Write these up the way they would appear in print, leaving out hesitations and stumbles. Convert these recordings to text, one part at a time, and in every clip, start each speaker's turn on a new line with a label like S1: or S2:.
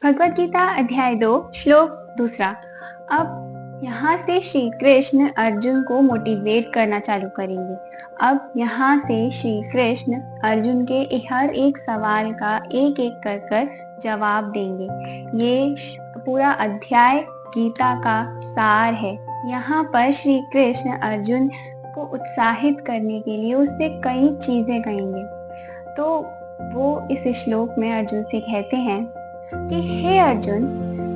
S1: भगवत गीता अध्याय 2 श्लोक दूसरा। अब यहाँ से श्री कृष्ण अर्जुन को मोटिवेट करना चालू करेंगे। अब यहाँ से श्री कृष्ण अर्जुन के हर एक सवाल का एक एक कर कर जवाब देंगे। ये पूरा अध्याय गीता का सार है। यहाँ पर श्री कृष्ण अर्जुन को उत्साहित करने के लिए उससे कई चीजें कहेंगे। तो वो इस श्लोक में अर्जुन से कहते हैं कि हे अर्जुन,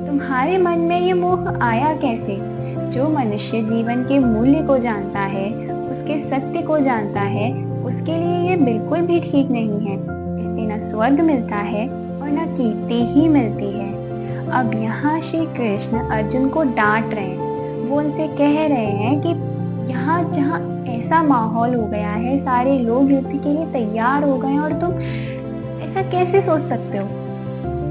S1: तुम्हारे मन में ये मोह आया कैसे? जो मनुष्य जीवन के मूल्य को जानता है, उसके सत्य को जानता है, उसके लिए ये बिल्कुल भी ठीक नहीं है। इससे न स्वर्ग मिलता है और न कीर्ति ही मिलती है। अब यहाँ श्री कृष्ण अर्जुन को डांट रहे हैं। वो उनसे कह रहे हैं कि यहाँ जहाँ ऐसा माहौल हो गया है, सारे लोग युद्ध के लिए तैयार हो गए और तुम ऐसा कैसे सोच सकते हो?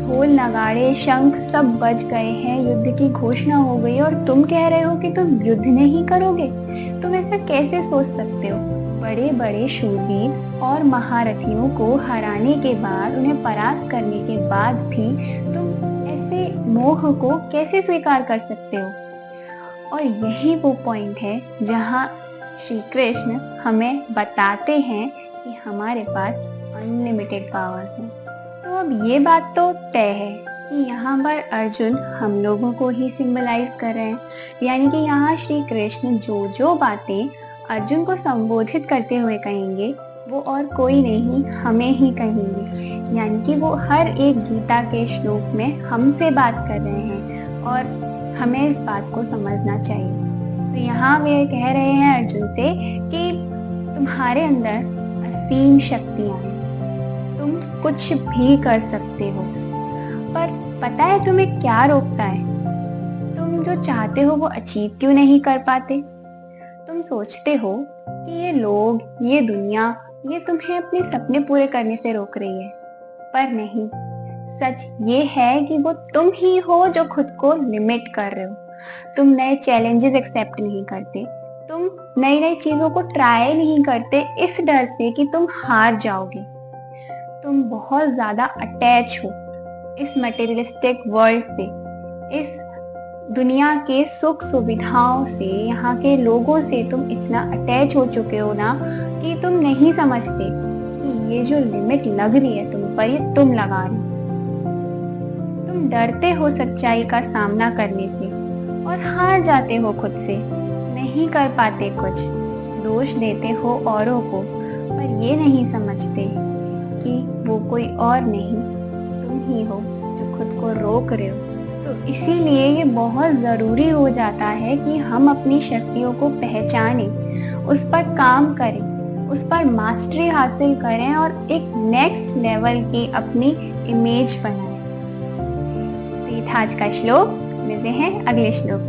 S1: ढोल नगाड़े शंख सब बज गए हैं, युद्ध की घोषणा हो गई और तुम कह रहे हो कि तुम युद्ध नहीं करोगे। तुम ऐसा कैसे सोच सकते हो? बड़े बड़े शूरवीर और महारथियों को हराने के बाद, उन्हें परास्त करने के बाद भी तुम ऐसे मोह को कैसे स्वीकार कर सकते हो? और यही वो पॉइंट है जहाँ श्री कृष्ण हमें बताते हैं कि हमारे पास अनलिमिटेड पावर है। तो अब ये बात तो तय है कि यहाँ पर अर्जुन हम लोगों को ही सिंबलाइज कर रहे हैं, यानी कि यहाँ श्री कृष्ण जो जो बातें अर्जुन को संबोधित करते हुए कहेंगे वो और कोई नहीं, हमें ही कहेंगे। यानी कि वो हर एक गीता के श्लोक में हमसे बात कर रहे हैं और हमें इस बात को समझना चाहिए। तो यहाँ वे कह रहे हैं अर्जुन से कि तुम्हारे अंदर असीम शक्तियां हैं, तुम कुछ भी कर सकते हो, पर पता है तुम्हें क्या रोकता है? तुम जो चाहते हो वो अचीव क्यों नहीं कर पाते? तुम सोचते हो कि ये लोग, ये दुनिया, ये तुम्हें अपने सपने पूरे करने से रोक रही है, पर नहीं। सच ये है कि वो तुम ही हो जो खुद को लिमिट कर रहे हो। तुम नए चैलेंजेस एक्सेप्ट नहीं करते, तुम नई नई चीजों को ट्राई नहीं करते इस डर से कि तुम हार जाओगे। तुम बहुत ज्यादा अटैच हो इस मटेरियलिस्टिक वर्ल्ड से, इस दुनिया के सुख सुविधाओं से, यहाँ के लोगों से तुम इतना अटैच हो चुके हो ना कि तुम नहीं समझते कि ये जो लिमिट लग रही है तुम पर, ये तुम लगा रही हो। तुम डरते हो सच्चाई का सामना करने से और हार जाते हो खुद से, नहीं कर पाते कुछ, दोष देते हो औरों को, पर ये नहीं समझते कि वो कोई और नहीं, तुम ही हो जो खुद को रोक रहे हो। तो इसीलिए ये बहुत ज़रूरी हो जाता है कि हम अपनी शक्तियों को पहचानें, उस पर काम करें, उस पर मास्टरी हासिल करें और एक नेक्स्ट लेवल की अपनी इमेज बनाएं। तो ये था आज का श्लोक। मिलते हैं अगले श्लोक में।